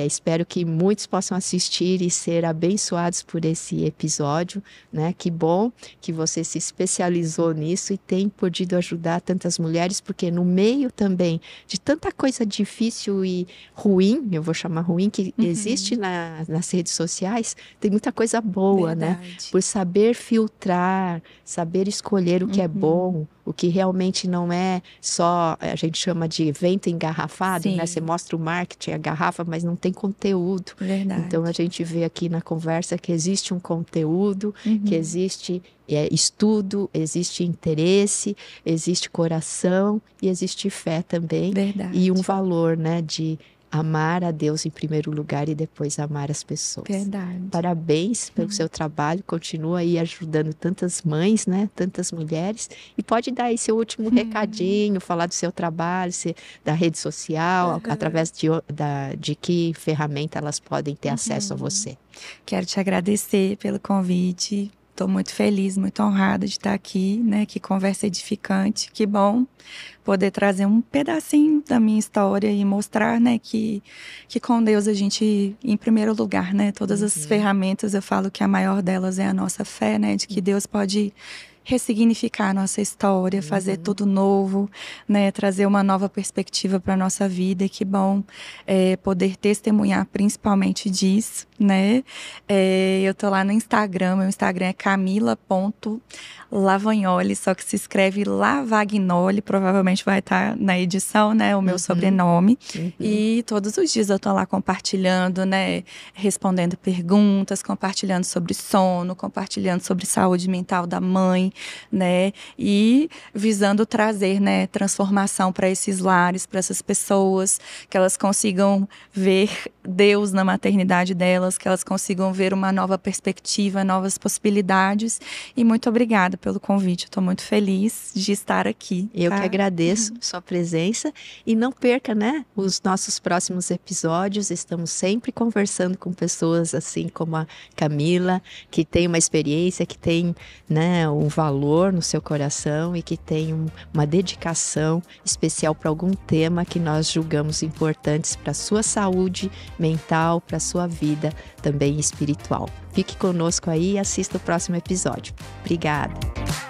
S1: Espero que muitos possam assistir e ser abençoados por esse episódio, né? Que bom que você se especializou nisso e tem podido ajudar tantas mulheres, porque no meio também de tanta coisa difícil e ruim, eu vou chamar ruim, que existe nas redes sociais, tem muita coisa boa, né? Por saber filtrar, saber escolher o que é bom, o que realmente não é só, a gente chama de vento engarrafado, né? Você mostra o marketing, a garrafa, mas não tem conteúdo.
S2: Verdade.
S1: Então, a gente vê aqui na conversa que existe um conteúdo, que existe estudo, existe interesse, existe coração e existe fé também.
S2: Verdade.
S1: E um valor, né, de amar a Deus em primeiro lugar e depois amar as pessoas.
S2: Verdade.
S1: Parabéns pelo seu trabalho, continua aí ajudando tantas mães, né? Tantas mulheres. E pode dar aí seu último recadinho, falar do seu trabalho, da rede social, através de que ferramenta elas podem ter acesso a você.
S2: Quero te agradecer pelo convite. Estou muito feliz, muito honrada de estar aqui, né? Que conversa edificante, que bom poder trazer um pedacinho da minha história e mostrar, né, que com Deus a gente, em primeiro lugar, né, todas as ferramentas, eu falo que a maior delas é a nossa fé, né, de que Deus pode ressignificar a nossa história, fazer tudo novo, né, trazer uma nova perspectiva para a nossa vida. E que bom poder testemunhar principalmente disso, né. Eu tô lá no Instagram, meu Instagram é camila.lavagnoli, só que se escreve Lavagnoli, provavelmente vai estar na edição, né, o meu sobrenome. E todos os dias eu tô lá compartilhando, né, respondendo perguntas, compartilhando sobre sono, compartilhando sobre saúde mental da mãe, né, e visando trazer, né, transformação para esses lares, para essas pessoas, que elas consigam ver Deus na maternidade delas, que elas consigam ver uma nova perspectiva, novas possibilidades. E muito obrigada pelo convite, eu tô muito feliz de estar aqui.
S1: Eu que agradeço sua presença e não perca, né, os nossos próximos episódios. Estamos sempre conversando com pessoas assim como a Camila, que tem uma experiência, que tem, né, um valor no seu coração e que tem uma dedicação especial para algum tema que nós julgamos importantes para a sua saúde mental, para a sua vida também espiritual. Fique conosco aí e assista o próximo episódio. Obrigada!